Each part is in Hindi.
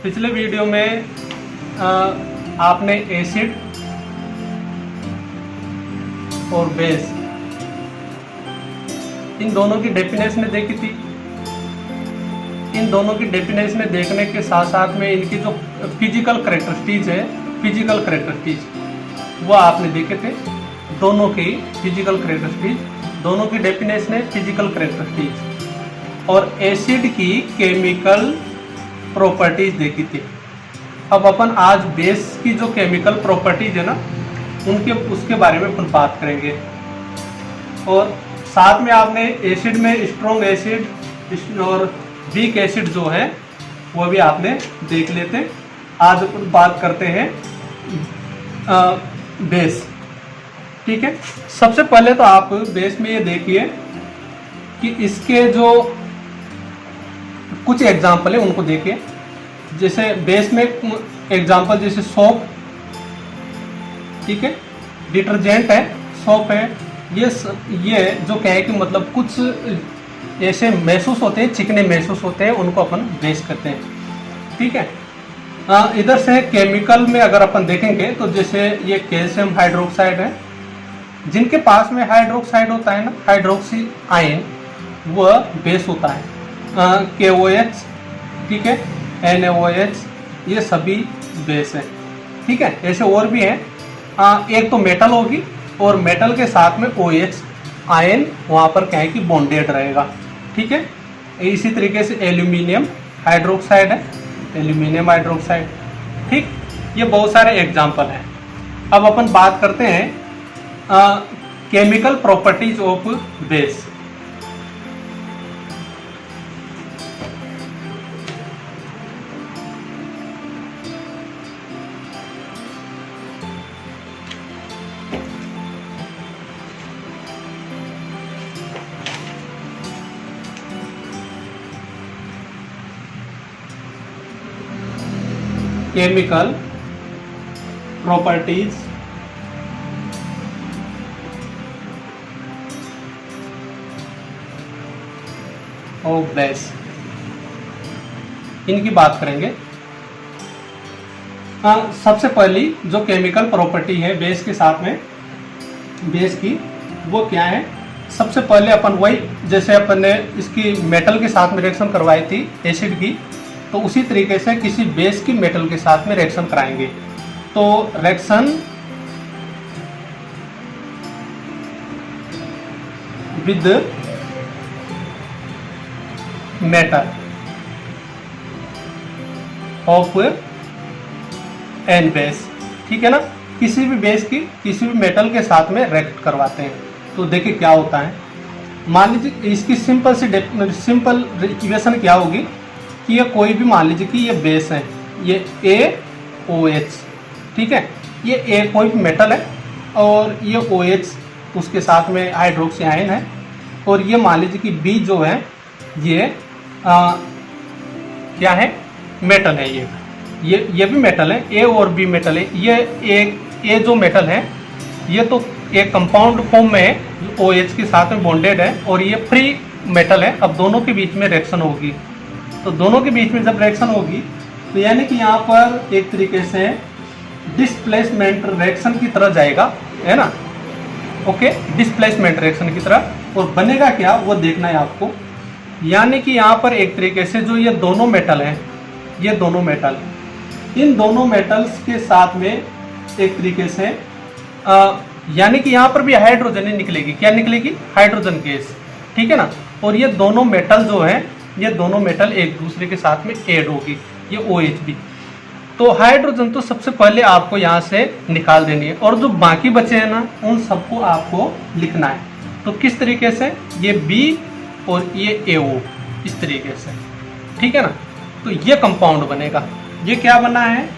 पिछले वीडियो में आपने एसिड और बेस इन दोनों की डेफिनेशन देखी थी। इन दोनों की डेफिनेशन देखने के साथ साथ में इनकी जो फिजिकल करेक्टरिस्टिक्स वो आपने देखे थे। दोनों की फिजिकल करेक्टरिस्टिक्स, दोनों की डेफिनेशन है फिजिकल करेक्टरिस्टिक्स, और एसिड की केमिकल प्रॉपर्टीज देखी थी। अब अपन आज बेस की जो केमिकल प्रॉपर्टीज है ना उसके बारे में अपन बात करेंगे। और साथ में आपने एसिड में स्ट्रॉन्ग एसिड और वीक एसिड जो है वो भी आपने देख लेते। आज अपन बात करते हैं बेस। ठीक है, सबसे पहले तो आप बेस में ये देखिए कि इसके जो कुछ एग्जाम्पल है उनको देखिए। जैसे बेस में एग्जाम्पल जैसे सोप, ठीक है, डिटर्जेंट है, सोप है, ये जो क्या है कि मतलब कुछ ऐसे महसूस होते हैं, चिकने महसूस होते हैं, उनको अपन बेस करते हैं। ठीक है, इधर से केमिकल में अगर अपन देखेंगे तो जैसे ये कैल्शियम हाइड्रोक्साइड है, जिनके पास में हाइड्रोक्साइड होता है ना, हाइड्रोक्सी आयन, वह बेस होता है। KOH, ठीक है, NaOH, ये सभी बेस है। ठीक है, ऐसे और भी हैं। एक तो मेटल होगी और मेटल के साथ में OH आयन वहाँ पर क्या है कि बॉन्डेड रहेगा। ठीक है, इसी तरीके से एल्यूमिनियम हाइड्रोक्साइड है, एल्यूमिनियम हाइड्रोक्साइड। ठीक, ये बहुत सारे एग्जाम्पल हैं। अब अपन बात करते हैं chemical properties of base. Chemical properties of base, इनकी बात करेंगे। सबसे पहली जो केमिकल प्रॉपर्टी है बेस के साथ में, बेस की, वो क्या है? सबसे पहले अपन वही जैसे अपन ने इसकी मेटल के साथ में रिएक्शन करवाई थी एसिड की, तो उसी तरीके से किसी बेस की मेटल के साथ में रिएक्शन कराएंगे। तो reaction with metal of an base, ठीक है ना, किसी भी बेस की किसी भी मेटल के साथ में रिएक्ट करवाते हैं। तो देखिए क्या होता है। मान लीजिए इसकी सिंपल इक्वेशन क्या होगी कि ये कोई भी, मान लीजिए कि ये बेस है, ये AOH, ठीक है, ये A कोई भी मेटल है और ये OH उसके साथ में हाइड्रोक्सी आयन है, और ये मान लीजिए कि B जो है ये क्या है, मेटल है। ये भी मेटल है, A और B मेटल है। ये A जो मेटल है ये तो एक कंपाउंड फॉर्म में है, OH के साथ में बॉन्डेड है, और ये फ्री मेटल है। अब दोनों के बीच में रिएक्शन होगी, तो दोनों के बीच में जब रिएक्शन होगी तो यानी कि यहाँ पर एक तरीके से डिस्प्लेसमेंट रिएक्शन की तरह जाएगा, है ना, ओके, डिस्प्लेसमेंट रिएक्शन की तरह। और बनेगा क्या वो देखना है आपको। यानी कि यहाँ पर एक तरीके से जो ये दोनों मेटल हैं, ये दोनों मेटल, इन दोनों मेटल्स के साथ में एक तरीके से यानी कि यहाँ पर भी हाइड्रोजन ही निकलेगी। क्या निकलेगी? हाइड्रोजन गैस, ठीक है ना। और ये दोनों मेटल जो है, ये दोनों मेटल एक दूसरे के साथ में ऐड होगी, ये OH भी। तो हाइड्रोजन तो सबसे पहले आपको यहाँ से निकाल देनी है, और जो बाकी बचे हैं ना उन सबको आपको लिखना है। तो किस तरीके से? ये B और ये AO, इस तरीके से, ठीक है ना। तो ये कंपाउंड बनेगा। ये क्या बना है?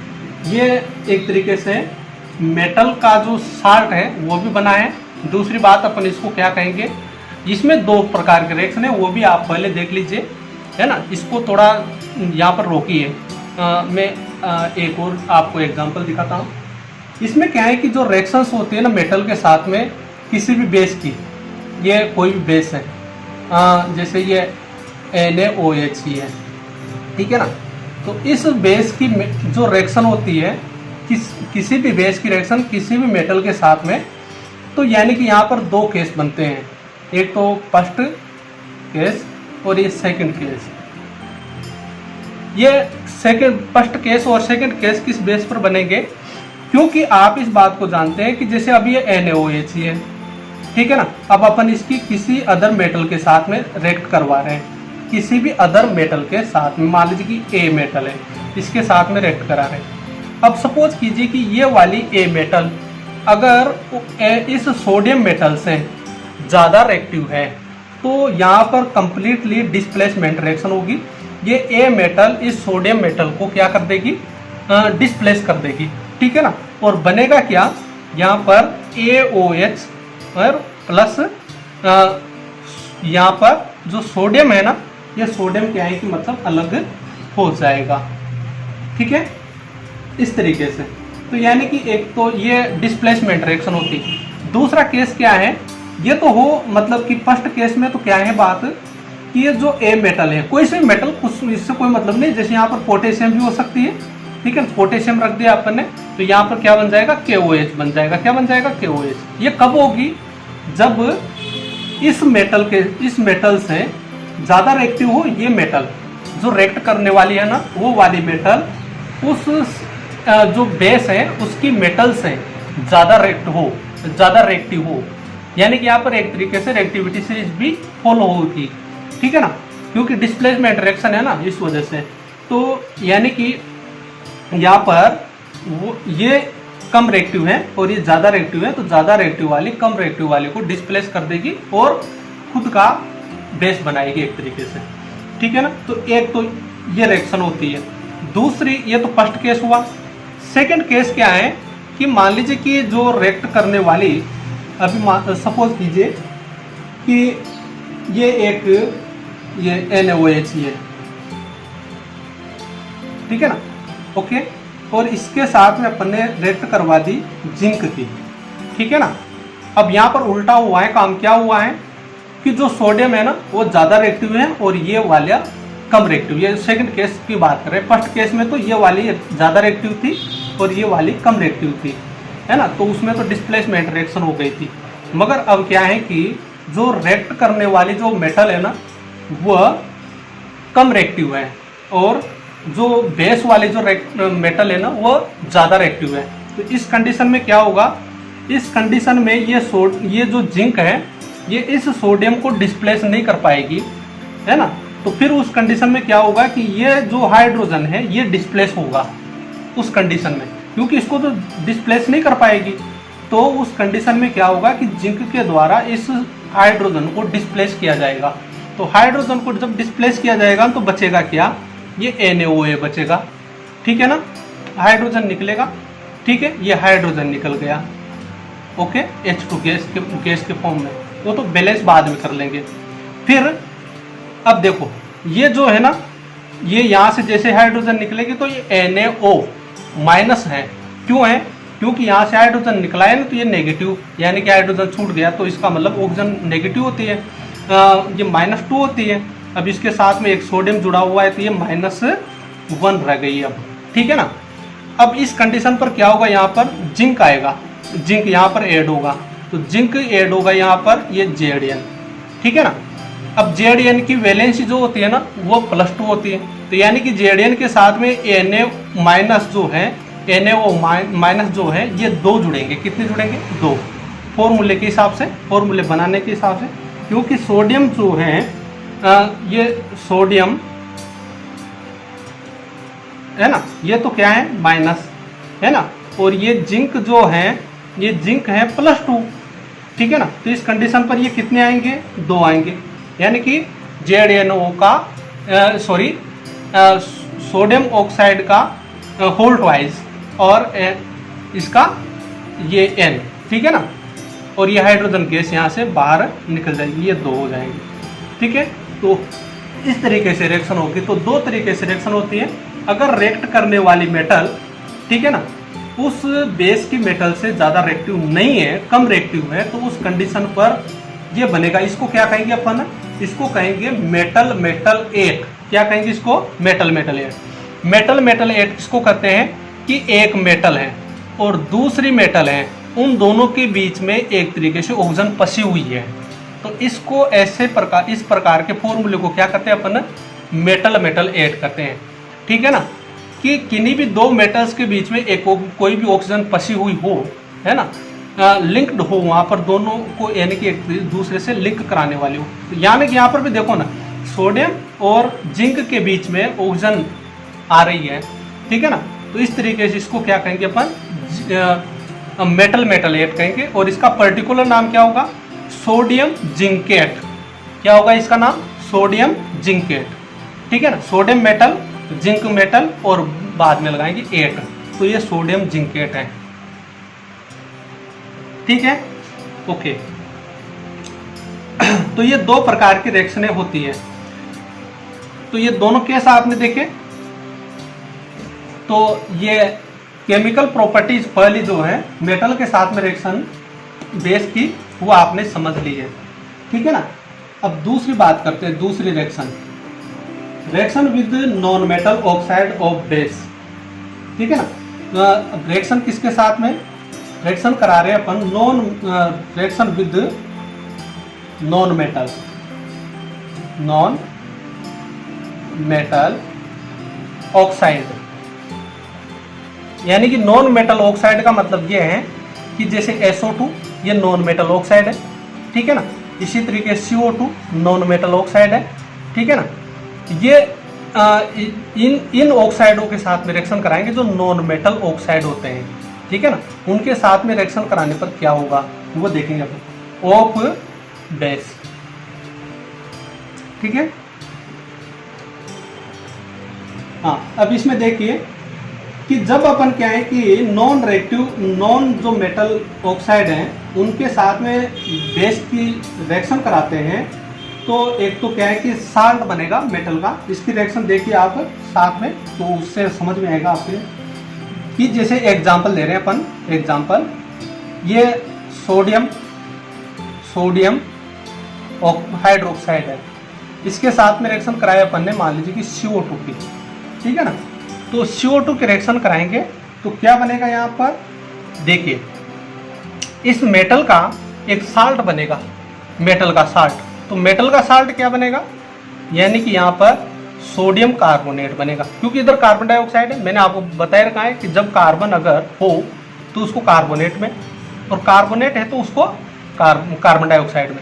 ये एक तरीके से मेटल का जो साल्ट है वो भी बना है। दूसरी बात अपन इसको क्या कहेंगे, इसमें दो प्रकार के रिएक्शन है, वो भी आप पहले देख लीजिए, है ना। इसको थोड़ा यहाँ पर रोकिए, मैं एक और आपको एग्जांपल दिखाता हूँ। इसमें क्या है कि जो रिएक्शंस होती है ना मेटल के साथ में किसी भी बेस की, ये कोई भी बेस है, जैसे ये NaOH ही है, ठीक है ना। तो इस बेस की जो रिएक्शन होती है, किसी भी बेस की रिएक्शन किसी भी मेटल के साथ में, तो यानी कि यहाँ पर दो केस बनते हैं, एक तो फर्स्ट केस और ये सेकंड केस। ये फर्स्ट केस और सेकंड केस किस बेस पर बनेंगे, क्योंकि आप इस बात को जानते हैं कि जैसे अब ये NaOH है, ठीक है ना। अब अपन इसकी किसी अदर मेटल के साथ में रिएक्ट करवा रहे हैं, किसी भी अदर मेटल के साथ में, मान लीजिए कि A मेटल है, इसके साथ में रिएक्ट करा रहे हैं। अब सपोज कीजिए कि ये वाली A मेटल अगर इस सोडियम मेटल से ज़्यादा रिएक्टिव है, तो यहाँ पर कंप्लीटली डिस्प्लेसमेंट रिएक्शन होगी। ये A मेटल इस सोडियम मेटल को क्या कर देगी, डिस्प्लेस कर देगी, ठीक है ना। और बनेगा क्या, यहाँ पर AOH और प्लस यहाँ पर जो सोडियम है ना, ये सोडियम क्या है कि मतलब अलग हो जाएगा, ठीक है, इस तरीके से। तो यानी कि एक तो ये डिस्प्लेसमेंट रिएक्शन होती है। दूसरा केस क्या है, ये तो हो मतलब कि फर्स्ट केस में तो क्या है बात कि ये जो A मेटल है, कोई से मेटल कुछ इससे कोई मतलब नहीं, जैसे यहाँ पर पोटेशियम भी हो सकती है, ठीक है, पोटेशियम रख दिया अपन ने, तो यहाँ पर क्या बन जाएगा, KOH बन जाएगा। क्या बन जाएगा, KOH। ये कब होगी, जब इस मेटल से ज़्यादा रिएक्टिव हो ये मेटल, जो रिएक्ट करने वाली है ना वो वाली मेटल उस जो बेस है उसकी मेटल से ज़्यादा रिएक्टिव हो, यानी कि यहाँ पर एक तरीके से रिएक्टिविटी सीरीज भी फॉलो होगी, ठीक है ना, क्योंकि डिस्प्लेसमेंट रिएक्शन है ना, इस वजह से। तो यानी कि यहाँ पर वो ये कम रिएक्टिव है और ये ज़्यादा रिएक्टिव है, तो ज़्यादा रिएक्टिव वाली कम रिएक्टिव वाली को डिस्प्लेस कर देगी और खुद का बेस बनाएगी एक तरीके से, ठीक है ना। तो एक तो ये रिएक्शन होती है। दूसरी, ये तो फर्स्ट केस हुआ। सेकंड केस क्या है कि मान लीजिए कि जो रिएक्ट करने वाली, अभी सपोज कीजिए कि ये NaOH है, ठीक है ना, ओके, और इसके साथ में अपन ने रिएक्ट करवा दी जिंक की, ठीक है ना। अब यहाँ पर उल्टा हुआ है काम, क्या हुआ है कि जो सोडियम है ना वो ज़्यादा रिएक्टिव है और ये वाला कम रिएक्टिव। ये सेकंड केस की बात करें, फर्स्ट केस में तो ये वाली ज़्यादा रिएक्टिव थी और ये वाली कम रिएक्टिव थी, है ना, तो उसमें तो डिस्प्लेसमेंट रिएक्शन हो गई थी। मगर अब क्या है कि जो रिएक्ट करने वाली जो मेटल है ना वह कम रिएक्टिव है और जो बेस वाले जो मेटल है ना वो ज़्यादा रिएक्टिव है। तो इस कंडीशन में क्या होगा, इस कंडीशन में ये जो जिंक है ये इस सोडियम को डिस्प्लेस नहीं कर पाएगी, है ना। तो फिर उस कंडीशन में क्या होगा कि ये जो हाइड्रोजन है ये डिस्प्लेस होगा उस कंडीशन में, क्योंकि इसको तो डिस्प्लेस नहीं कर पाएगी। तो उस कंडीशन में क्या होगा कि जिंक के द्वारा इस हाइड्रोजन को डिस्प्लेस किया जाएगा। तो हाइड्रोजन को जब डिस्प्लेस किया जाएगा तो बचेगा क्या, ये NaOH बचेगा, ठीक है ना, हाइड्रोजन निकलेगा, ठीक है, ये हाइड्रोजन निकल गया, ओके, H2 गैस के फॉर्म में। वो तो बैलेंस बाद में कर लेंगे। फिर अब देखो ये जो है ना, ये यहाँ से जैसे हाइड्रोजन निकलेगी तो ये NaO माइनस है, क्यों है, क्योंकि यहाँ से हाइड्रोजन निकला है ना तो ये नेगेटिव, यानी कि हाइड्रोजन छूट गया, तो इसका मतलब ऑक्सीजन नेगेटिव होती है, ये -2 होती है। अब इसके साथ में एक सोडियम जुड़ा हुआ है तो ये -1 रह गई अब, ठीक है ना। अब इस कंडीशन पर क्या होगा, यहाँ पर जिंक आएगा, जिंक यहाँ पर ऐड होगा, तो जिंक ऐड होगा यहाँ पर ये Zn, ठीक है ना। अब Zn की वैलेंसी जो होती है ना वो +2 होती है, तो यानी कि Zn के साथ में Na- जो है, NaO- जो है ये 2 जुड़ेंगे। कितने जुड़ेंगे, 2, फॉर्मूले के हिसाब से, फॉर्मूले बनाने के हिसाब से, क्योंकि सोडियम जो है ये सोडियम है ना, ये तो क्या है माइनस, है ना, और ये जिंक जो है ये जिंक है +2, ठीक है ना। तो इस कंडीशन पर ये कितने आएंगे, 2 आएंगे, यानी कि ZnO का सोडियम ऑक्साइड का होल ट्वाइस और इसका ये N, ठीक है ना, और ये हाइड्रोजन गैस यहाँ से बाहर निकल जाएगी, ये 2 हो जाएंगे, ठीक है। तो इस तरीके से रिएक्शन होगी। तो 2 तरीके से रिएक्शन होती है। अगर रिएक्ट करने वाली मेटल, ठीक है ना, उस बेस की मेटल से ज़्यादा रिएक्टिव नहीं है, कम रिएक्टिव है, तो उस कंडीशन पर ये बनेगा। इसको क्या कहेंगे अपन, इसको कहेंगे मेटल 1। क्या कहेंगे इसको, मेटल 1। मेटल मेटल ऐड किसको कहते हैं कि एक मेटल है और दूसरी मेटल है, उन दोनों के बीच में एक तरीके से ऑक्सीजन फंसी हुई है, तो इसको इस प्रकार के फॉर्मूले को क्या करते हैं अपन, मेटल मेटल ऐड करते हैं। ठीक है ना, कि किन्हीं भी दो मेटल्स के बीच में एक कोई भी ऑक्सीजन फंसी हुई हो, है ना, लिंक्ड हो, वहाँ पर दोनों को यानी कि एक दूसरे से लिंक कराने वाली हो। तो यानी कि यहाँ पर भी देखो ना, सोडियम और जिंक के बीच में ऑक्सीजन आ रही है। ठीक है ना, तो इस तरीके से इसको क्या कहेंगे अपन, मेटल मेटल ऐड कहेंगे। और इसका पर्टिकुलर नाम क्या होगा, सोडियम जिंकेट। क्या होगा इसका नाम, सोडियम जिंकेट। ठीक है ना, सोडियम मेटल, जिंक मेटल और बाद में लगाएंगे एट, तो ये सोडियम जिंकेट है। ठीक है, ओके। तो ये दो प्रकार की रिएक्शनें होती है। तो ये दोनों केस आपने देखे, तो ये केमिकल प्रॉपर्टीज पहली जो है मेटल के साथ में रिएक्शन बेस की, वो आपने समझ ली है। ठीक है ना, अब दूसरी बात करते हैं, दूसरी reaction with non metal oxide of base. ठीक है ना, रिएक्शन किसके साथ में रिएक्शन करा रहे हैं अपन, reaction with non metal oxide. यानी कि नॉन मेटल ऑक्साइड का मतलब ये है कि जैसे SO2 ये नॉन मेटल ऑक्साइड है। ठीक है ना, इसी तरीके CO2 नॉन मेटल ऑक्साइड है। ठीक है ना, ये इन ऑक्साइडों के साथ में रिएक्शन कराएंगे जो नॉन मेटल ऑक्साइड होते हैं। ठीक है ना, उनके साथ में रिएक्शन कराने पर क्या होगा वो देखेंगे अपन, ऑफ बेस। ठीक है, हाँ, अब इसमें देखिए कि जब अपन क्या है कि नॉन जो मेटल ऑक्साइड हैं उनके साथ में बेस की रिएक्शन कराते हैं, तो एक तो क्या है कि साल्ट बनेगा मेटल का। इसकी रिएक्शन देखिए आप साथ में, तो उससे समझ में आएगा आपके कि जैसे एग्जांपल दे रहे हैं अपन, एग्जांपल ये सोडियम हाइड्रोक्साइड है, इसके साथ में रिएक्शन कराया अपन ने, मान लीजिए कि CO2 की। ठीक है ना, तो CO2 के रिएक्शन कराएंगे तो क्या बनेगा, यहाँ पर देखिए इस मेटल का एक साल्ट बनेगा, मेटल का साल्ट। तो मेटल का साल्ट क्या बनेगा, यानी कि यहाँ पर सोडियम कार्बोनेट बनेगा, क्योंकि इधर कार्बन डाइऑक्साइड है। मैंने आपको बताया रखा है कि जब कार्बन अगर हो तो उसको कार्बोनेट में, और कार्बोनेट है तो उसको कार्बन डाइऑक्साइड में।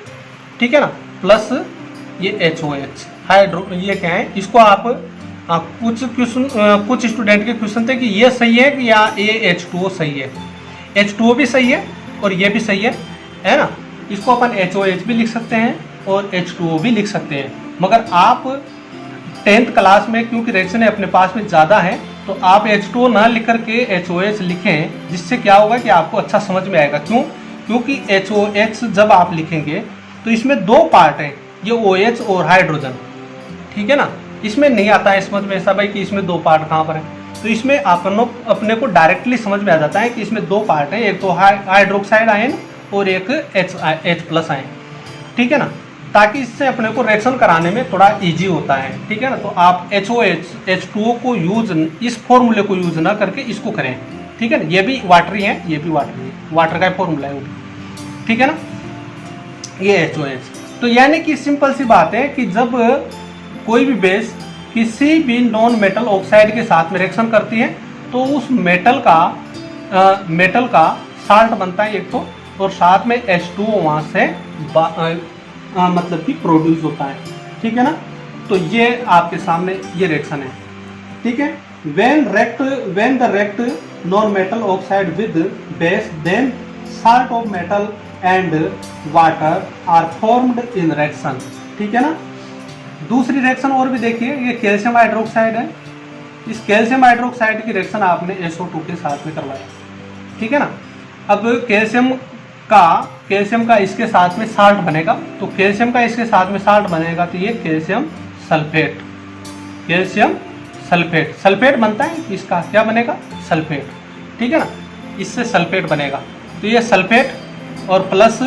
ठीक है ना, प्लस ये HOH हाइड्रो, ये क्या है, इसको आप कुछ स्टूडेंट के क्वेश्चन थे कि ये सही है कि या ये H2O सही है। H2O भी सही है और ये भी सही है ना। इसको अपन HOH भी लिख सकते हैं और H2O भी लिख सकते हैं, मगर आप 10th क्लास में क्योंकि रिएक्शन अपने पास में ज़्यादा है, तो आप H2O ना लिख करके HOH लिखें, जिससे क्या होगा कि आपको अच्छा समझ में आएगा। क्यों, क्योंकि HOH जब आप लिखेंगे तो इसमें दो पार्ट हैं, ये OH और हाइड्रोजन। ठीक है ना, इसमें नहीं आता है समझ में ऐसा भाई कि इसमें दो पार्ट कहाँ पर है, तो इसमें अपने को डायरेक्टली समझ में आ जाता है कि इसमें दो पार्ट हैं, एक तो हाइड्रोक्साइड आयन और एक H+ आयन। ठीक है ना, ताकि इससे अपने को रिएक्शन कराने में थोड़ा इजी होता है। ठीक है ना, तो आप HOH H2O को यूज, इस फॉर्मूले को यूज ना करके इसको करें। ठीक है ना, ये भी वाटरी है, ये भी वाटरी है, वाटर का फॉर्मूला है वो भी। ठीक है ना, ये HOH। तो यानी कि सिंपल सी बात है कि जब कोई भी बेस किसी भी नॉन मेटल ऑक्साइड के साथ में रिएक्शन करती है तो उस मेटल का साल्ट बनता है एक तो, और साथ में H2O वहाँ से मतलब कि प्रोड्यूस होता है। ठीक है ना, तो ये आपके सामने ये रिएक्शन है। ठीक है, when the react non metal oxide with base, then salt of metal and water are formed in reaction। ठीक है ना, दूसरी रिएक्शन और भी देखिए, ये कैल्शियम हाइड्रोक्साइड है। इस कैल्शियम हाइड्रोक्साइड की रिएक्शन आपने SO2 के साथ में करवाया। ठीक है ना, अब कैल्शियम का इसके साथ में साल्ट बनेगा, तो कैल्शियम का इसके साथ में साल्ट बनेगा तो ये कैल्शियम सल्फेट बनता है, इसका क्या बनेगा, सल्फेट। ठीक है ना, इससे सल्फेट बनेगा, तो ये सल्फेट और प्लस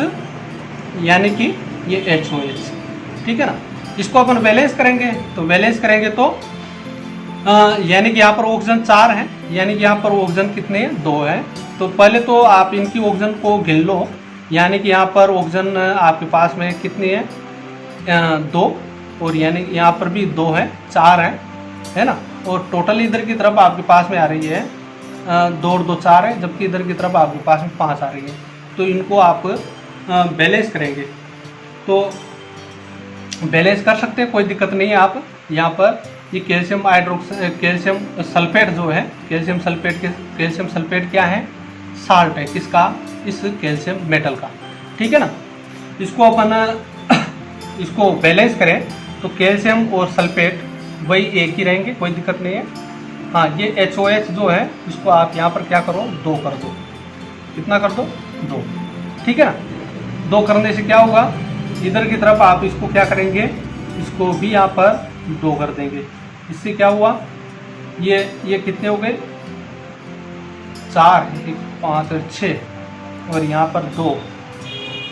यानी कि ये HOH। ठीक है ना, इसको अपन बैलेंस करेंगे तो यानी कि यहाँ पर ऑक्सीजन 4 है, यानी कि यहाँ पर ऑक्सीजन कितने हैं, 2 है। तो पहले तो आप इनकी ऑक्सीजन को गिन लो, यानी कि यहाँ पर ऑक्सीजन आपके पास में कितनी है, 2, और यानी यहाँ पर भी 2 है, 4 है ना। और टोटल इधर की तरफ आपके पास में आ रही है 2 और 2 4 है, जबकि इधर की तरफ आपके पास में 5 आ रही है। तो इनको आप बैलेंस करेंगे तो बैलेंस कर सकते हैं, कोई दिक्कत नहीं है। आप यहाँ पर ये कैल्शियम सल्फेट जो है, कैल्शियम सल्फेट क्या है, साल्ट है, किसका, इस कैल्शियम मेटल का, ठीक है ना। इसको अपन इसको बैलेंस करें तो कैल्शियम और सल्फेट वही एक ही रहेंगे, कोई दिक्कत नहीं है। हाँ, ये HOH जो है इसको आप यहाँ पर क्या करो, 2 कर दो, कितना कर दो, 2, ठीक है ना। 2 करने से क्या होगा, इधर की तरफ आप इसको क्या करेंगे, इसको भी यहाँ पर 2 कर देंगे। इससे क्या हुआ, ये कितने हो गए, 4, 1, 5 और 6, और यहाँ पर 2,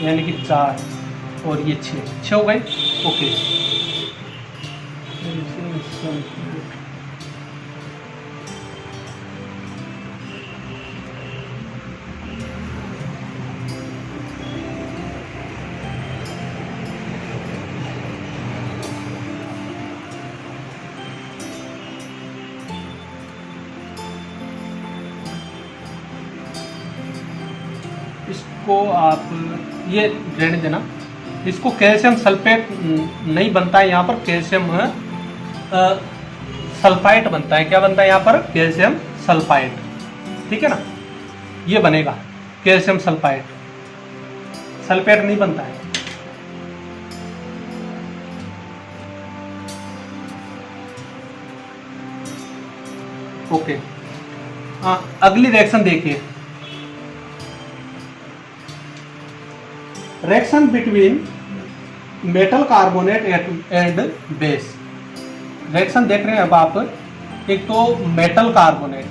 यानी कि 4 और ये 6 हो गए। ओके, इसको आप ये रहने देना। इसको कैल्शियम सल्फेट नहीं बनता है, यहाँ पर कैल्शियम सल्फाइड बनता है। क्या बनता है यहाँ पर, कैल्शियम सल्फाइड, ठीक है ना, ये बनेगा कैल्शियम सल्फाइड, सल्फेट नहीं बनता है। ओके, अगली रिएक्शन देखिए, reaction between metal carbonate and base. Reaction देख रहे हैं अब आप, एक तो मेटल कार्बोनेट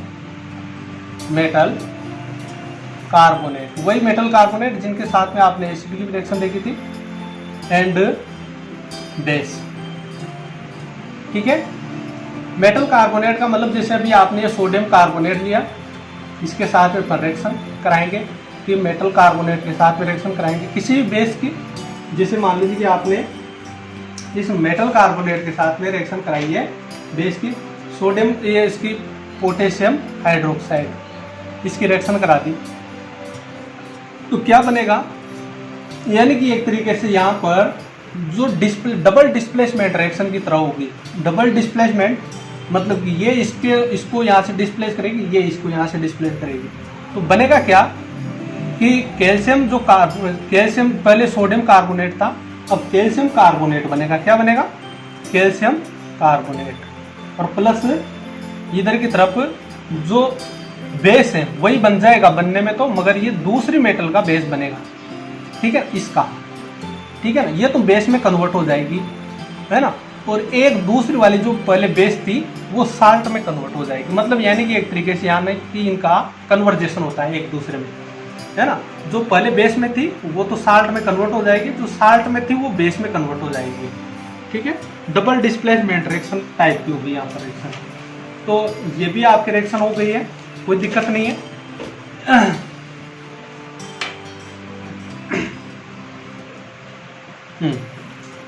वही मेटल कार्बोनेट जिनके साथ में आपने एसिड की रिएक्शन देखी थी, एंड बेस, ठीक है। मेटल कार्बोनेट का मतलब जैसे अभी आपने सोडियम कार्बोनेट लिया, इसके साथ में रिएक्शन कराएंगे, कि मेटल कार्बोनेट के साथ में रिएक्शन कराएंगे किसी भी बेस की। जैसे मान लीजिए कि आपने इस मेटल कार्बोनेट के साथ में रिएक्शन कराई है बेस की, सोडियम, ये इसकी पोटेशियम हाइड्रोक्साइड, इसकी रिएक्शन करा दी, तो क्या बनेगा, यानी कि एक तरीके से यहाँ पर जो डबल डिस्प्लेसमेंट रिएक्शन की तरह होगी। डबल डिस्प्लेसमेंट मतलब कि ये इसको यहाँ से डिस्प्लेस करेगी, ये इसको यहाँ से डिस्प्लेस करेगी। तो बनेगा क्या कि कैल्शियम पहले सोडियम कार्बोनेट था, अब कैल्शियम कार्बोनेट बनेगा। क्या बनेगा, कैल्शियम कार्बोनेट, और प्लस इधर की तरफ जो बेस है वही बन जाएगा बनने में तो, मगर ये दूसरी मेटल का बेस बनेगा, ठीक है, इसका, ठीक है ना। ये तो बेस में कन्वर्ट हो जाएगी, है ना। और एक दूसरी वाली जो पहले बेस थी वो साल्ट में कन्वर्ट हो जाएगी। मतलब यानी कि एक तरीके से यहाँ कि इनका कन्वर्जेशन होता है एक दूसरे में, है ना। जो पहले बेस में थी वो तो साल्ट में कन्वर्ट हो जाएगी, जो साल्ट में थी वो बेस में कन्वर्ट हो जाएगी, ठीक है। डबल डिस्प्लेसमेंट रिएक्शन टाइप की होगी यहाँ पर रिएक्शन। तो ये भी आपकी रिएक्शन हो गई है, कोई दिक्कत नहीं है।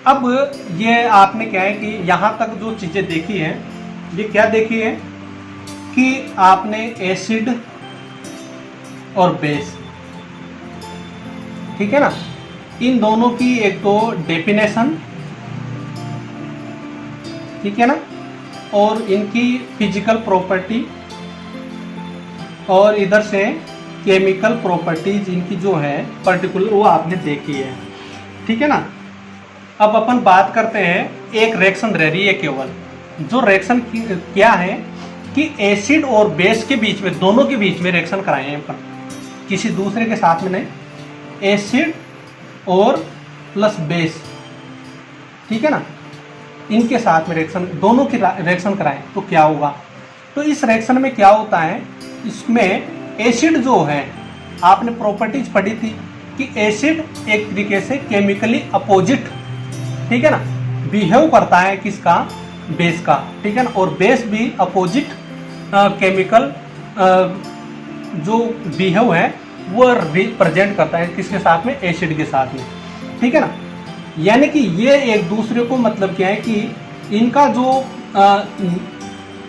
अब ये आपने क्या है कि यहाँ तक जो चीजें देखी हैं, ये क्या देखी है कि आपने एसिड और बेस, ठीक है ना, इन दोनों की एक तो डेफिनेशन, ठीक है ना, और इनकी फिजिकल प्रॉपर्टी, और इधर से केमिकल प्रॉपर्टीज इनकी जो है पर्टिकुलर वो आपने देखी है, ठीक है ना। अब अपन बात करते हैं, एक रिएक्शन रह रही है केवल, जो रिएक्शन क्या है कि एसिड और बेस के बीच में, दोनों के बीच में रिएक्शन कराए हैं अपन, किसी दूसरे के साथ में नहीं, एसिड और प्लस बेस, ठीक है ना, इनके साथ में रिएक्शन, दोनों की रिएक्शन कराएं तो क्या होगा। तो इस रिएक्शन में क्या होता है, इसमें एसिड जो है, आपने प्रॉपर्टीज पढ़ी थी कि एसिड एक तरीके से केमिकली अपोजिट, ठीक है ना, बिहेव करता है किसका, बेस का, ठीक है ना। और बेस भी अपोजिट केमिकल जो बिहेव है वो रिप्रेजेंट करता है किसके साथ में, एसिड के साथ में, ठीक है ना। यानी कि ये एक दूसरे को मतलब क्या है कि इनका जो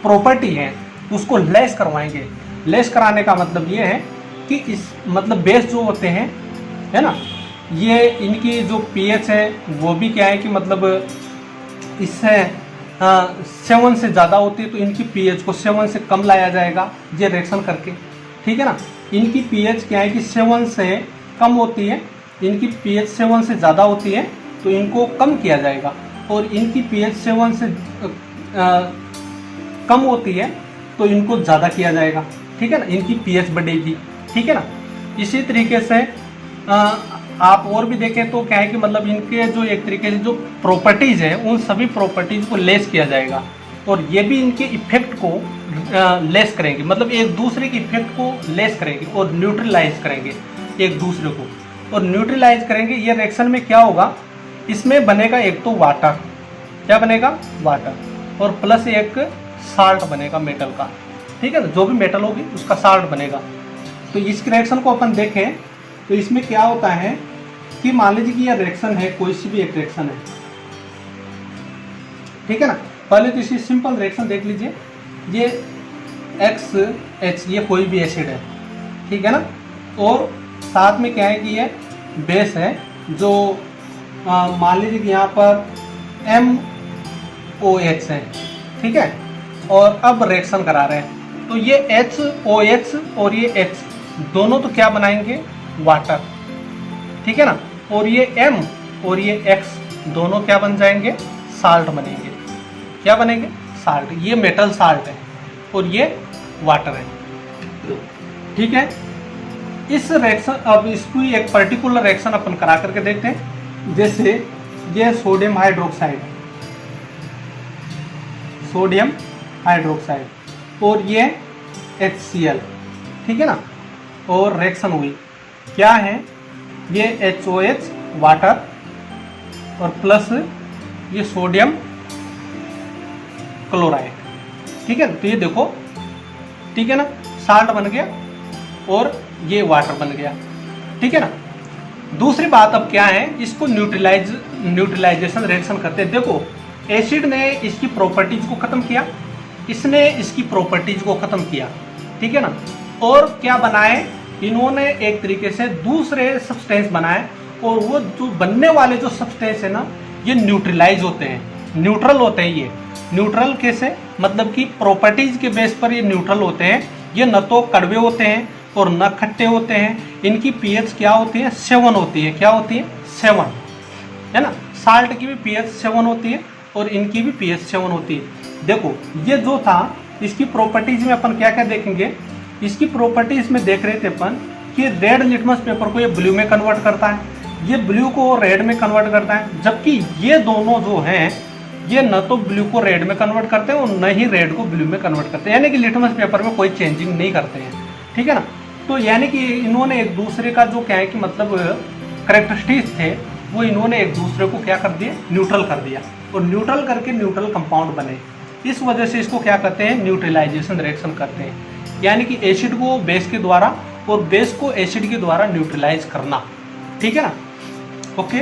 प्रॉपर्टी है उसको लेस करवाएंगे। लेस कराने का मतलब ये है कि इस मतलब बेस जो होते हैं, है ना, ये इनकी जो पीएच है वो भी क्या है कि मतलब इससे 7 से ज़्यादा होती है तो इनकी पीएच को 7 से कम लाया जाएगा ये रिएक्शन करके, ठीक है ना। इनकी पीएच क्या है कि 7 से कम होती है, इनकी पीएच 7 से ज़्यादा होती है तो इनको कम किया जाएगा, और इनकी पीएच 7 से कम होती है तो इनको ज़्यादा किया जाएगा, ठीक है ना। इनकी पीएच बढ़ेगी, ठीक है ना। इसी तरीके से आप और भी देखें तो क्या है कि मतलब इनके जो एक तरीके से जो प्रॉपर्टीज़ है उन सभी प्रॉपर्टीज़ को लेस किया जाएगा, और ये भी इनके इफेक्ट को लेस करेंगे, मतलब एक दूसरे के इफेक्ट को लेस करेंगे और न्यूट्रलाइज करेंगे एक दूसरे को, और न्यूट्रलाइज करेंगे। ये रिएक्शन में क्या होगा, इसमें बनेगा एक तो वाटर, क्या बनेगा, वाटर, और प्लस एक साल्ट बनेगा मेटल का, ठीक है ना। जो भी मेटल होगी उसका साल्ट बनेगा। तो इस रिएक्शन को अपन देखें तो इसमें क्या होता है कि मान लीजिए कि यह रिएक्शन है, कोई सी भी एक रिएक्शन है, ठीक है ना। पहले तो इसी सिंपल रिएक्शन देख लीजिए, ये XH ये कोई भी एसिड है, ठीक है ना, और साथ में क्या है कि ये बेस है जो मान लीजिए कि यहाँ पर MOH है, ठीक है, और अब रिएक्शन करा रहे हैं तो ये HOH और ये H दोनों तो क्या बनाएंगे, वाटर, ठीक है ना, और ये M और ये X दोनों क्या बन जाएंगे, साल्ट बनेंगे, क्या बनेंगे, साल्ट। ये मेटल साल्ट है और ये वाटर है, ठीक है। इस रिएक्शन अब इसको एक पर्टिकुलर रिएक्शन अपन करा करके देखते हैं। जैसे ये सोडियम हाइड्रोक्साइड, सोडियम हाइड्रोक्साइड और ये HCl, ठीक है ना, और रिएक्शन हुई क्या है, ये HOH वाटर और प्लस ये सोडियम क्लोराइड, ठीक है ना। तो ये देखो, ठीक है ना, साल्ट बन गया और ये वाटर बन गया, ठीक है ना। दूसरी बात अब क्या है, इसको न्यूट्रलाइजेशन रिएक्शन करते हैं। देखो एसिड ने इसकी प्रॉपर्टीज को खत्म किया, इसने इसकी प्रॉपर्टीज को खत्म किया, ठीक है ना, और क्या बनाए, इन्होंने एक तरीके से दूसरे सब्सटेंस बनाए, और वो जो बनने वाले जो सब्सटेंस है ना ये न्यूट्रलाइज होते हैं, न्यूट्रल होते हैं। ये न्यूट्रल कैसे, मतलब कि प्रॉपर्टीज के बेस पर ये न्यूट्रल होते हैं। ये न तो कड़वे होते हैं और न खट्टे होते हैं। इनकी पीएच क्या होती है, 7 होती है, क्या होती है, 7, है ना। साल्ट की भी पीएच 7 होती है और इनकी भी पीएच 7 होती है। देखो ये जो था इसकी प्रॉपर्टीज में अपन क्या क्या देखेंगे, इसकी प्रॉपर्टीज में देख रहे थे अपन कि रेड लिटमस पेपर को ये ब्लू में कन्वर्ट करता है, ये ब्लू को रेड में कन्वर्ट करता है, जबकि ये दोनों जो हैं ये न तो ब्लू को रेड में कन्वर्ट करते हैं और न ही रेड को ब्लू में कन्वर्ट करते हैं, यानी कि लिटमस पेपर में कोई चेंजिंग नहीं करते हैं, ठीक है ना। तो यानी कि इन्होंने एक दूसरे का जो क्या है कि मतलब करेक्टरिस्टिक्स थे वो इन्होंने एक दूसरे को क्या कर दिए, न्यूट्रल कर दिया, और न्यूट्रल करके न्यूट्रल कंपाउंड बने। इस वजह से इसको क्या कहते हैं, न्यूट्रलाइजेशन रिएक्शन करते हैं, यानी कि एसिड को बेस के द्वारा और बेस को एसिड के द्वारा न्यूट्रलाइज करना, ठीक है ना। ओके,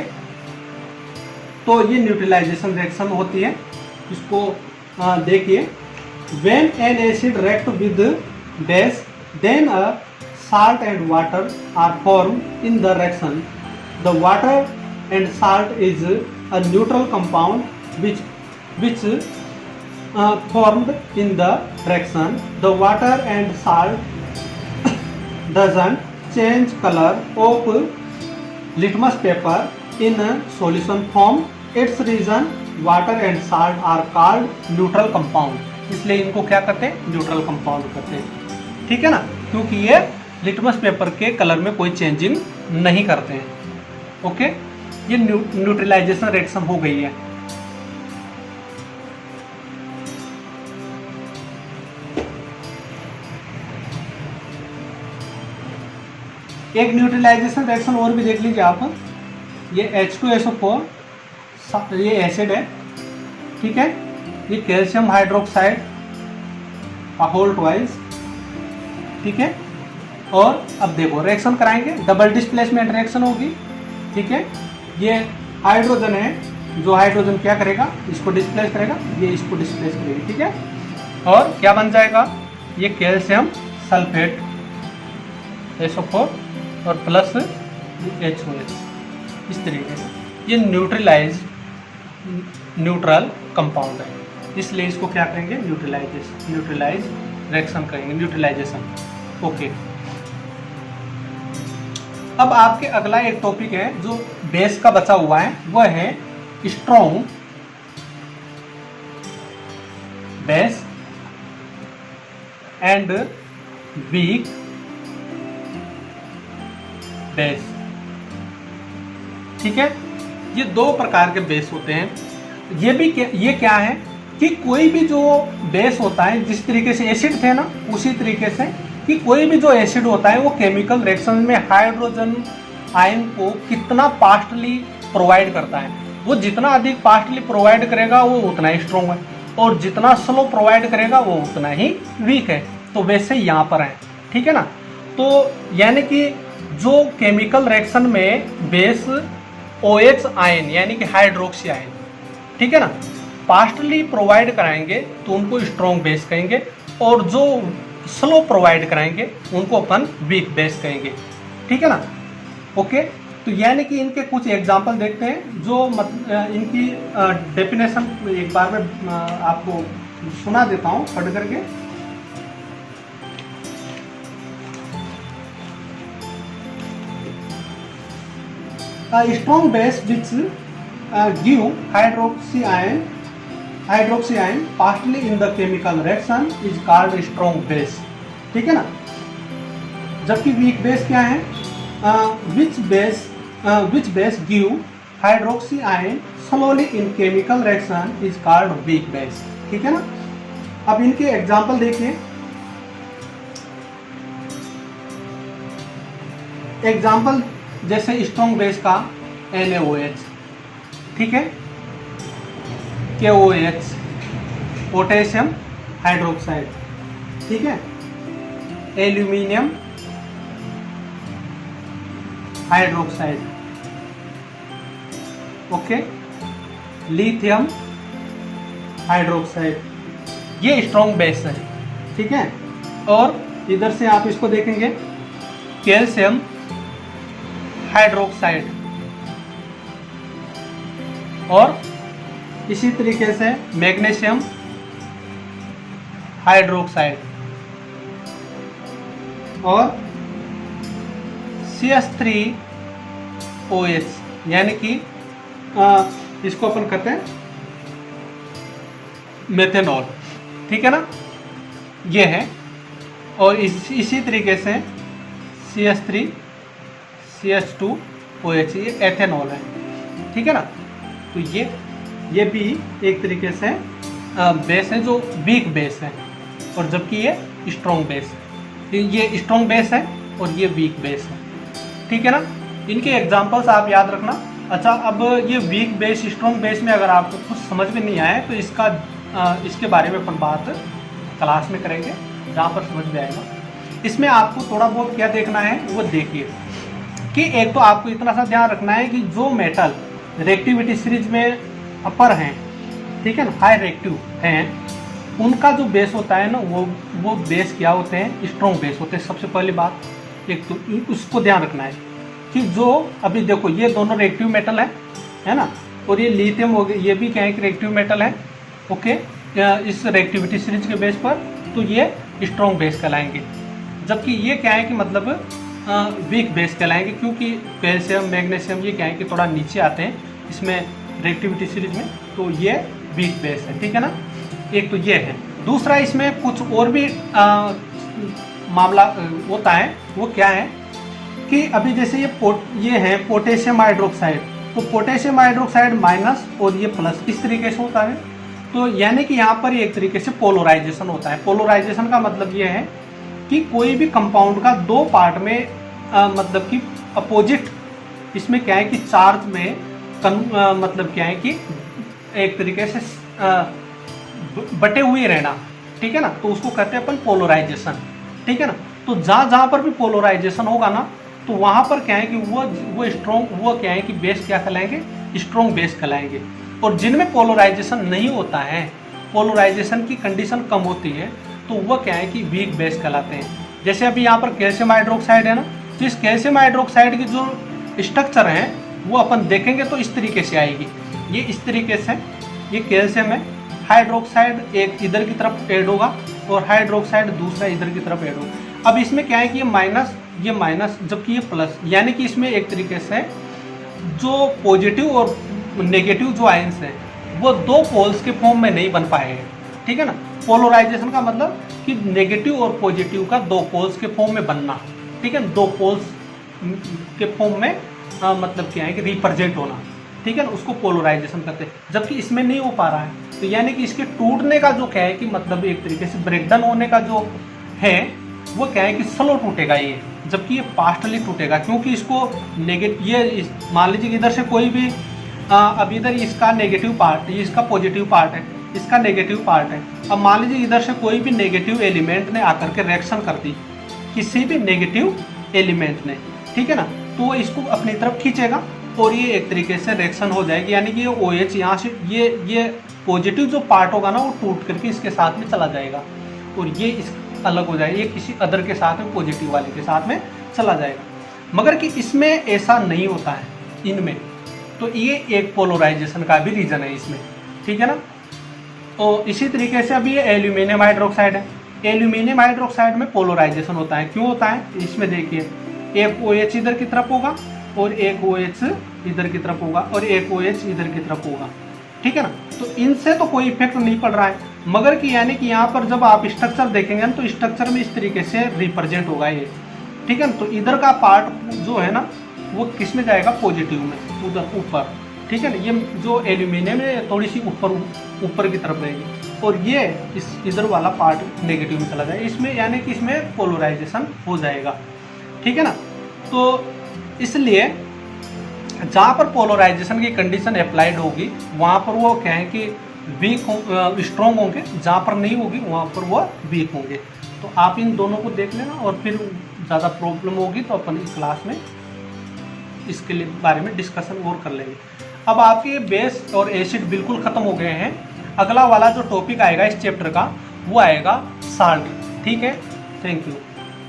तो ये न्यूट्रलाइजेशन रिएक्शन होती है। इसको देखिए, when an acid react with base then a salt and water are formed in the reaction. The water and salt is a neutral compound which formed in the reaction. The water and salt doesn't change color of litmus paper in a solution form. Its reason water and salt are called neutral compound. इसलिए इनको क्या करते हैं, न्यूट्रल कंपाउंड करते हैं, ठीक है ना, क्योंकि ये लिटमस पेपर के कलर में कोई चेंजिंग नहीं करते हैं। ओके, ये न्यूट्रलाइजेशन रिएक्शन हो गई है। एक न्यूट्रलाइजेशन रिएक्शन और भी देख लीजिए आप, ये H2SO4 ये एसिड है, ठीक है, ये कैल्शियम हाइड्रोक्साइड होल्ड वाइज, ठीक है। और अब देखो रिएक्शन कराएंगे, डबल डिस्प्लेसमेंट रिएक्शन होगी, ठीक है। ये हाइड्रोजन है, जो हाइड्रोजन क्या करेगा, इसको डिस्प्लेस करेगा, ये इसको डिस्प्लेस करेगी, ठीक है। और क्या बन जाएगा, ये कैल्शियम सल्फेट SO4 और प्लस HOH, इस तरीके से। ये न्यूट्रल कंपाउंड है, इसलिए इसको क्या करेंगे, न्यूट्रलाइज रिएक्शन करेंगे, न्यूट्रलाइजेशन। ओके, अब आपके अगला एक टॉपिक है जो बेस का बचा हुआ है, वह है strong base and week base, ठीक है। ये दो प्रकार के बेस होते हैं। ये क्या है कि कोई भी जो बेस होता है, जिस तरीके से एसिड थे ना, उसी तरीके से कि कोई भी जो एसिड होता है वो केमिकल रिएक्शन में हाइड्रोजन आयन को कितना फास्टली प्रोवाइड करता है। वो जितना अधिक फास्टली प्रोवाइड करेगा वो उतना ही स्ट्रॉन्ग है, और जितना स्लो प्रोवाइड करेगा वो उतना ही वीक है। तो वैसे यहाँ पर है, ठीक है ना। तो यानी कि जो केमिकल रिएक्शन में बेस OH आयन यानी कि हाइड्रोक्सी आयन, ठीक है ना, फास्टली प्रोवाइड कराएंगे तो उनको स्ट्रॉन्ग बेस कहेंगे, और जो स्लो प्रोवाइड कराएंगे उनको अपन वीक बेस कहेंगे, ठीक है ना। ओके, तो यानी कि इनके कुछ एग्जांपल देखते हैं, जो इनकी डेफिनेशन एक बार में आपको सुना देता हूँ पढ़ करके। Strong base which give hydroxy ion fastly in the chemical reaction is called strong base, ठीक है ना। जबकि वीक बेस क्या है, which base give hydroxy ion slowly in chemical reaction is called weak base, ठीक है ना। अब इनके एग्जांपल देखिए। एग्जांपल जैसे स्ट्रॉन्ग बेस का NaOH, ठीक है, KOH पोटेशियम हाइड्रोक्साइड, ठीक है, aluminium hydroxide, okay, lithium hydroxide, ये स्ट्रॉन्ग बेस है, ठीक है। और इधर से आप इसको देखेंगे, कैल्शियम हाइड्रोक्साइड, और इसी तरीके से मैग्नीशियम हाइड्रोक्साइड और CH3OH, यानी कि इसको अपन कहते हैं मेथेनॉल, ठीक है ना, ये है। और इसी तरीके से CH3 CH2OH, ये एथेनॉल है, ठीक है ना। तो ये भी एक तरीके से बेस है जो वीक बेस है, और जबकि ये स्ट्रॉन्ग बेस है। ये स्ट्रॉन्ग बेस है और ये वीक बेस है, ठीक है ना। इनके एग्जांपल्स आप याद रखना। अच्छा, अब ये वीक बेस स्ट्रॉन्ग बेस में अगर आपको कुछ समझ में नहीं आया तो इसके बारे में अपन बात क्लास में करेंगे, जहाँ पर समझ में आएगा। इसमें आपको थोड़ा बहुत क्या देखना है वो देखिए, कि एक तो आपको इतना सा ध्यान रखना है कि जो मेटल रिएक्टिविटी सीरीज में अपर हैं, ठीक है ना, हाई रिएक्टिव हैं, उनका जो बेस होता है ना, वो बेस क्या होते हैं, स्ट्रॉन्ग बेस होते हैं। सबसे पहली बात एक तो उसको ध्यान रखना है कि जो अभी देखो ये दोनों रिएक्टिव मेटल है ना, और ये लिथियम हो गया, ये भी क्या है कि रिएक्टिव मेटल है, ओके, इस रिएक्टिविटी सीरीज के बेस पर, तो ये स्ट्रॉन्ग बेस कहलाएंगे। जबकि ये क्या है कि मतलब वीक बेस कहलाएंगे, क्योंकि कैल्शियम मैग्नीशियम ये क्या है कि थोड़ा नीचे आते हैं इसमें रिएक्टिविटी सीरीज में, तो ये वीक बेस है, ठीक है ना। एक तो ये है। दूसरा इसमें कुछ और भी मामला होता है, वो क्या है कि अभी जैसे ये है पोटेशियम हाइड्रोक्साइड, तो पोटेशियम हाइड्रोक्साइड माइनस और ये प्लस, इस तरीके से होता है। तो यानी कि यहाँ पर एक तरीके से पोलराइजेशन होता है। पोलराइजेशन का मतलब ये है कि कोई भी कंपाउंड का दो पार्ट में मतलब कि अपोजिट, इसमें क्या है कि चार्ज में मतलब क्या है कि एक तरीके से बटे हुए रहना, ठीक है ना, तो उसको कहते हैं अपन पोलराइजेशन, ठीक है ना। तो जहाँ जहाँ पर भी पोलराइजेशन होगा ना, तो वहाँ पर क्या है कि वो स्ट्रॉन्ग, वो क्या है कि बेस क्या कहलाएंगे, स्ट्रॉन्ग बेस कहलाएंगे। और जिनमें पोलराइजेशन नहीं होता है, पोलराइजेशन की कंडीशन कम होती है, तो वह क्या है कि वीक बेस कहलाते हैं। जैसे अभी यहाँ पर कैल्शियम हाइड्रोक्साइड है ना, तो इस कैल्शियम हाइड्रोक्साइड की जो स्ट्रक्चर है वो अपन देखेंगे तो इस तरीके से आएगी। ये इस तरीके से, ये कैल्शियम है, हाइड्रोक्साइड एक इधर की तरफ ऐड होगा और हाइड्रोक्साइड दूसरा इधर की तरफ ऐड होगा। अब इसमें क्या है कि ये माइनस जबकि ये प्लस, यानी कि इसमें एक तरीके से जो पॉजिटिव और नेगेटिव जो आयंस हैं वो दो पोल्स के फॉर्म में नहीं बन पाए हैं, ठीक है ना। पोलराइजेशन का मतलब कि नेगेटिव और पॉजिटिव का दो पोल्स के फॉर्म में बनना, ठीक है, दो पोल्स के फॉर्म में मतलब क्या है कि रिप्रेजेंट होना, ठीक है ना, उसको पोलराइजेशन कहते हैं। जबकि इसमें नहीं हो पा रहा है, तो यानी कि इसके टूटने का जो क्या है कि मतलब एक तरीके से ब्रेकडाउन होने का जो है वो क्या है कि स्लो टूटेगा ये, जबकि ये फास्टली टूटेगा, क्योंकि इसको नेगेटिव, ये मान लीजिए इधर से कोई भी अब इधर इसका नेगेटिव पार्ट, ये इसका पॉजिटिव पार्ट है, इसका नेगेटिव पार्ट है। अब मान लीजिए इधर से कोई भी नेगेटिव एलिमेंट ने आकर के रिएक्शन कर दी, किसी भी नेगेटिव एलिमेंट ने, ठीक है ना, तो वो इसको अपनी तरफ खींचेगा और ये एक तरीके से रिएक्शन हो जाएगी, यानी कि ये OH यहाँ से ये पॉजिटिव जो पार्ट होगा ना वो टूट करके इसके साथ में चला जाएगा और ये इस अलग हो जाएगा, ये किसी अदर के साथ में, पॉजिटिव वाले के साथ में चला जाएगा। मगर कि इसमें ऐसा नहीं होता है इनमें, तो ये एक पोलराइजेशन का भी रीज़न है इसमें, ठीक है ना। तो इसी तरीके से अभी ये एल्यूमिनियम हाइड्रोक्साइड है, एल्यूमिनियम हाइड्रोक्साइड में पोलराइजेशन होता है। क्यों होता है, इसमें देखिए एक OH इधर की तरफ होगा और एक OH इधर की तरफ होगा और एक OH इधर की तरफ होगा, ठीक है ना। तो इनसे तो कोई इफेक्ट नहीं पड़ रहा है, मगर कि यानी कि यहाँ पर जब आप स्ट्रक्चर देखेंगे ना, तो स्ट्रक्चर में इस तरीके से रिप्रेजेंट होगा ये, ठीक है ना। तो इधर का पार्ट जो है ना वो किस में जाएगा, पॉजिटिव में, उधर ऊपर, ठीक है ना। ये जो एल्यूमिनियम है थोड़ी सी ऊपर की तरफ रहेगी और ये इस इधर वाला पार्ट नेगेटिव में चला जाएगा, इसमें यानी कि इसमें पोलराइजेशन हो जाएगा, ठीक है ना। तो इसलिए जहाँ पर पोलराइजेशन की कंडीशन अप्लाइड होगी वहाँ पर वो क्या है कि वीक स्ट्रॉन्ग होंगे, जहाँ पर नहीं होगी वहाँ पर वो वीक होंगे। तो आप इन दोनों को देख लेना और फिर ज़्यादा प्रॉब्लम होगी तो अपन इस क्लास में इसके लिए बारे में डिस्कशन और कर लेंगे। अब आपके बेस और एसिड बिल्कुल ख़त्म हो गए हैं। अगला वाला जो टॉपिक आएगा इस चैप्टर का वो आएगा साल्ट, ठीक है। Thank you.